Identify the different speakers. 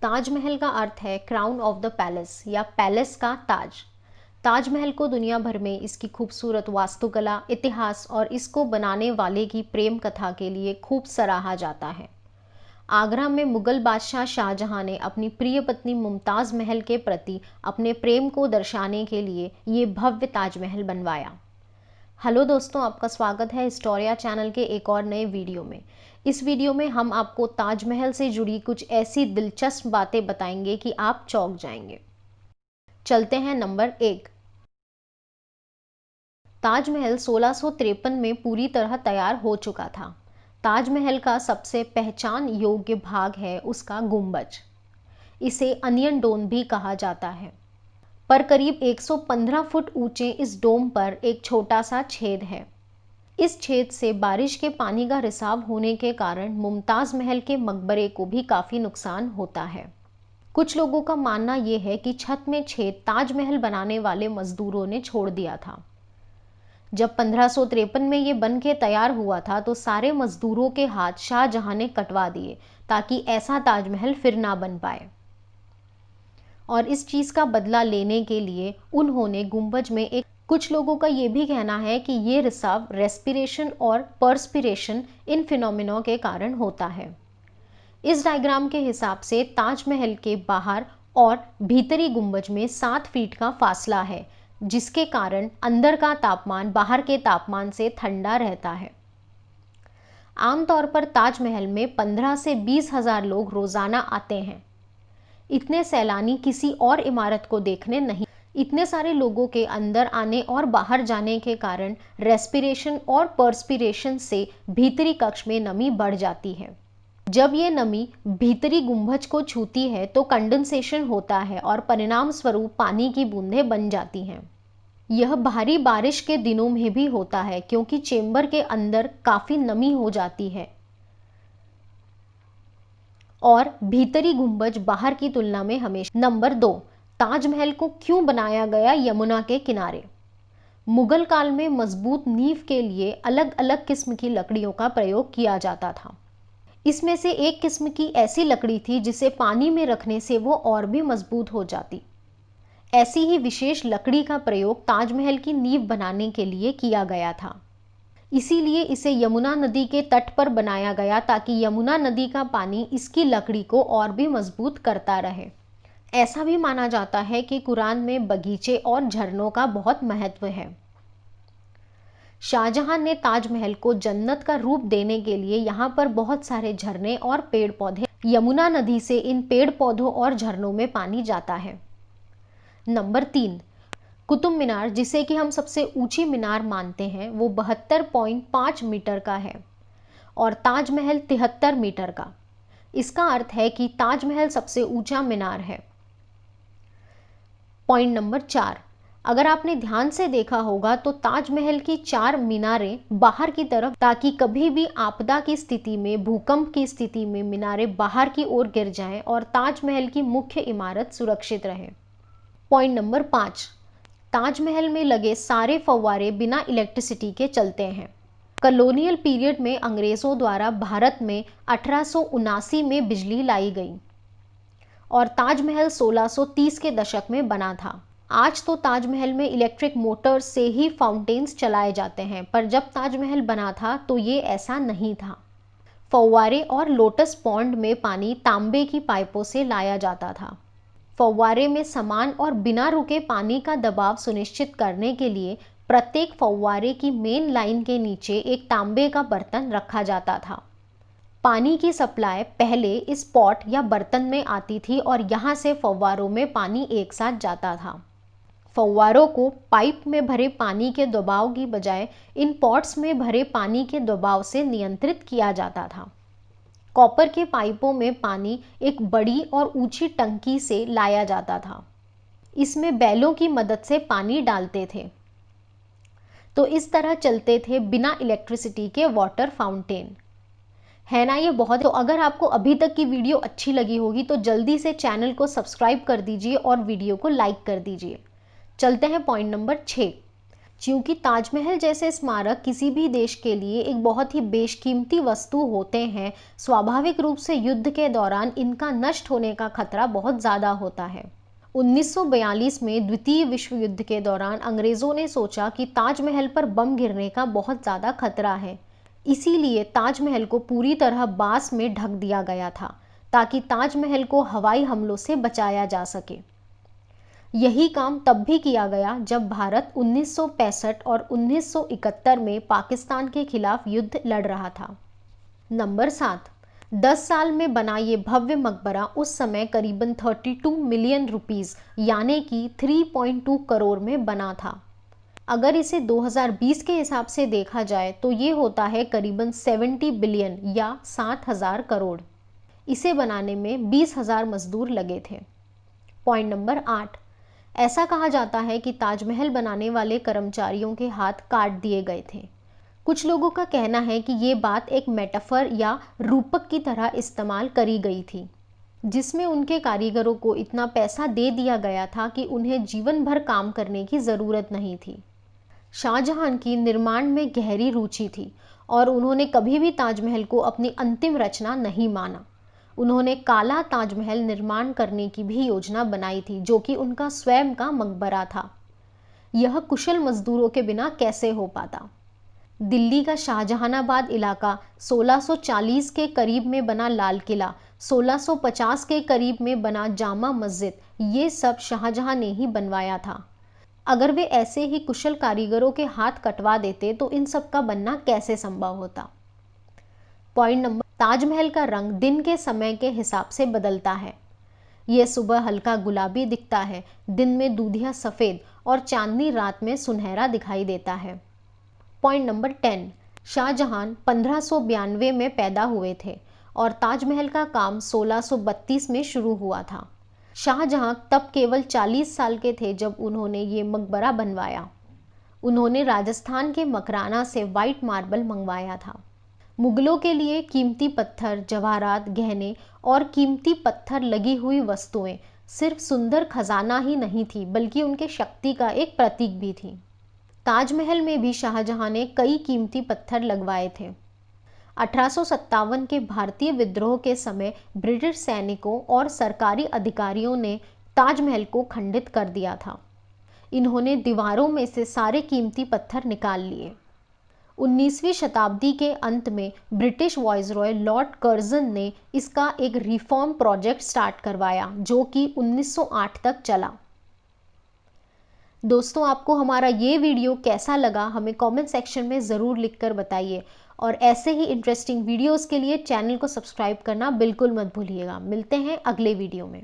Speaker 1: ताजमहल का अर्थ है crown of the palace या पैलेस का ताज। ताजमहल को दुनिया भर में इसकी खूबसूरत वास्तुकला, इतिहास और इसको बनाने वाले की प्रेम कथा के लिए खूब सराहा जाता है। आगरा में मुगल बादशाह शाहजहां ने अपनी प्रिय पत्नी मुमताज महल के प्रति अपने प्रेम को दर्शाने के लिए ये भव्य ताजमहल बनवाया। हेलो दोस्तों, आपका स्वागत है हिस्टोरिया चैनल के एक और नए वीडियो में। इस वीडियो में हम आपको ताजमहल से जुड़ी कुछ ऐसी दिलचस्प बातें बताएंगे कि आप चौंक जाएंगे। चलते हैं नंबर 1। ताजमहल 1653 में पूरी तरह तैयार हो चुका था। ताजमहल का सबसे पहचान योग्य भाग है उसका गुंबज। इसे अनियन डोम भी कहा जाता है। पर करीब 115 फुट ऊंचे इस डोम पर एक छोटा सा छेद है। इस छेद से बारिश के पानी का रिसाव होने के कारण मुमताज महल के मकबरे को भी काफी नुकसान होता है। कुछ लोगों का मानना यह है कि छत में छेद ताजमहल बनाने वाले मजदूरों ने छोड़ दिया था। जब 1553 में ये बन के तैयार हुआ था तो सारे मजदूरों के हाथ शाहजहां ने कटवा दिए ताकि ऐसा ताजमहल फिर ना बन पाए। और इस चीज का बदला लेने के लिए उन्होंने गुंबज में एक कुछ लोगों का ये भी कहना है कि ये रिसाव रेस्पिरेशन और पर्सपिरेशन इन फिनोमिनों के कारण होता है। इस डायग्राम के हिसाब से ताजमहल के बाहर और भीतरी गुंबज में 7 फीट का फासला है, जिसके कारण अंदर का तापमान बाहर के तापमान से ठंडा रहता है। आमतौर पर ताजमहल में 15 से 20 हजार लोग रोजाना आते हैं। इतने सैलानी किसी और इमारत को देखने नहीं। इतने सारे लोगों के अंदर आने और बाहर जाने के कारण रेस्पिरेशन और पर्सपिरेशन से भीतरी कक्ष में नमी बढ़ जाती है। जब ये नमी भीतरी गुंबज को छूती है तो कंडेंसेशन होता है और परिणाम स्वरूप पानी की बूंदें बन जाती हैं। यह भारी बारिश के दिनों में भी होता है क्योंकि चेंबर के अंदर काफी नमी हो जाती है और भीतरी गुंबज बाहर की तुलना में हमेशा। नंबर 2, ताजमहल को क्यों बनाया गया यमुना के किनारे? मुगल काल में मजबूत नींव के लिए अलग अलग किस्म की लकड़ियों का प्रयोग किया जाता था। इसमें से एक किस्म की ऐसी लकड़ी थी जिसे पानी में रखने से वो और भी मजबूत हो जाती। ऐसी ही विशेष लकड़ी का प्रयोग ताजमहल की नींव बनाने के लिए किया गया था। इसीलिए इसे यमुना नदी के तट पर बनाया गया ताकि यमुना नदी का पानी इसकी लकड़ी को और भी मजबूत करता रहे। ऐसा भी माना जाता है कि कुरान में बगीचे और झरनों का बहुत महत्व है। शाहजहां ने ताजमहल को जन्नत का रूप देने के लिए यहाँ पर बहुत सारे झरने और पेड़ पौधे। यमुना नदी से इन पेड़ पौधों और झरनों में पानी जाता है। नंबर 3, कुतुब मीनार, जिसे कि हम सबसे ऊंची मीनार मानते हैं, वो 72.5 मीटर का है और ताजमहल 73 मीटर का। इसका अर्थ है कि ताजमहल सबसे ऊंचा मीनार है। पॉइंट नंबर 4, अगर आपने ध्यान से देखा होगा तो ताजमहल की 4 मीनारें बाहर की तरफ, ताकि कभी भी आपदा की स्थिति में, भूकंप की स्थिति में मीनारें बाहर की ओर गिर जाएं और ताजमहल की मुख्य इमारत सुरक्षित रहे। पॉइंट नंबर 5, ताजमहल में लगे सारे फव्वारे बिना इलेक्ट्रिसिटी के चलते हैं। कॉलोनियल पीरियड में अंग्रेजों द्वारा भारत में 1879 में बिजली लाई गई और ताजमहल 1630 के दशक में बना था। आज तो ताजमहल में इलेक्ट्रिक मोटर से ही फाउंटेन्स चलाए जाते हैं, पर जब ताजमहल बना था तो ये ऐसा नहीं था। फव्वारे और लोटस पॉन्ड में पानी तांबे की पाइपों से लाया जाता था। फव्वारे में समान और बिना रुके पानी का दबाव सुनिश्चित करने के लिए प्रत्येक फव्वारे की मेन लाइन के नीचे एक तांबे का बर्तन रखा जाता था। पानी की सप्लाई पहले इस पॉट या बर्तन में आती थी और यहाँ से फव्वारों में पानी एक साथ जाता था। फव्वारों को पाइप में भरे पानी के दबाव की बजाय इन पॉट्स में भरे पानी के दबाव से नियंत्रित किया जाता था। कॉपर के पाइपों में पानी एक बड़ी और ऊंची टंकी से लाया जाता था। इसमें बैलों की मदद से पानी डालते थे, तो इस तरह चलते थे बिना इलेक्ट्रिसिटी के वाटर फाउंटेन। है ना ये बहुत। तो अगर आपको अभी तक की वीडियो अच्छी लगी होगी तो जल्दी से चैनल को सब्सक्राइब कर दीजिए और वीडियो को लाइक कर दीजिए। चलते हैं पॉइंट नंबर 6। क्योंकि ताजमहल जैसे स्मारक किसी भी देश के लिए एक बहुत ही बेशकीमती वस्तु होते हैं, स्वाभाविक रूप से युद्ध के दौरान इनका नष्ट होने का खतरा बहुत ज़्यादा होता है। 1942 में द्वितीय विश्व युद्ध के दौरान अंग्रेज़ों ने सोचा कि ताजमहल पर बम गिरने का बहुत ज़्यादा खतरा है, इसीलिए ताजमहल को पूरी तरह बांस में ढक दिया गया था ताकि ताजमहल को हवाई हमलों से बचाया जा सके। यही काम तब भी किया गया जब भारत 1965 और 1971 में पाकिस्तान के खिलाफ युद्ध लड़ रहा था। नंबर 7, 10 साल में बना ये भव्य मकबरा उस समय करीबन 32 मिलियन रुपीस यानी कि 3.2 करोड़ में बना था। अगर इसे 2020 के हिसाब से देखा जाए तो ये होता है करीबन 70 बिलियन या 60,000 करोड़। इसे बनाने में 20,000 मजदूर लगे थे। पॉइंट नंबर 8, ऐसा कहा जाता है कि ताजमहल बनाने वाले कर्मचारियों के हाथ काट दिए गए थे। कुछ लोगों का कहना है कि ये बात एक मेटाफर या रूपक की तरह इस्तेमाल करी गई थी, जिसमें उनके कारीगरों को इतना पैसा दे दिया गया था कि उन्हें जीवन भर काम करने की ज़रूरत नहीं थी। शाहजहां की निर्माण में गहरी रुचि थी और उन्होंने कभी भी ताजमहल को अपनी अंतिम रचना नहीं माना। उन्होंने काला ताजमहल निर्माण करने की भी योजना बनाई थी, जो कि उनका स्वयं का मकबरा था। यह कुशल मजदूरों के बिना कैसे हो पाता। दिल्ली का शाहजहानाबाद इलाका, 1640 के करीब में बना लाल किला, 1650 के करीब में बना जामा मस्जिद, ये सब शाहजहां ने ही बनवाया था। अगर वे ऐसे ही कुशल कारीगरों के हाथ कटवा देते तो इन सब का बनना कैसे संभव होता। पॉइंट नंबर, ताजमहल का रंग दिन के समय के हिसाब से बदलता है। यह सुबह हल्का गुलाबी दिखता है, दिन में दूधिया सफ़ेद और चांदनी रात में सुनहरा दिखाई देता है। पॉइंट नंबर 10, शाहजहां 1592 में पैदा हुए थे और ताजमहल का काम 1632 में शुरू हुआ था। शाहजहां तब केवल 40 साल के थे जब उन्होंने ये मकबरा बनवाया। उन्होंने राजस्थान के मकराना से वाइट मार्बल मंगवाया था। मुगलों के लिए कीमती पत्थर, जवाहरात, गहने और कीमती पत्थर लगी हुई वस्तुएं सिर्फ सुंदर खजाना ही नहीं थी, बल्कि उनके शक्ति का एक प्रतीक भी थी। ताजमहल में भी शाहजहां ने कई कीमती पत्थर लगवाए थे। 1857 के भारतीय विद्रोह के समय ब्रिटिश सैनिकों और सरकारी अधिकारियों ने ताजमहल को खंडित कर दिया था। इन्होंने दीवारों में से सारे कीमती पत्थर निकाल लिए। 19वीं शताब्दी के अंत में ब्रिटिश वाइसरॉय लॉर्ड कर्जन ने इसका एक रिफॉर्म प्रोजेक्ट स्टार्ट करवाया, जो कि 1908 तक चला। दोस्तों, आपको हमारा ये वीडियो कैसा लगा हमें कमेंट सेक्शन में ज़रूर लिखकर बताइए और ऐसे ही इंटरेस्टिंग वीडियोस के लिए चैनल को सब्सक्राइब करना बिल्कुल मत भूलिएगा। मिलते हैं अगले वीडियो में।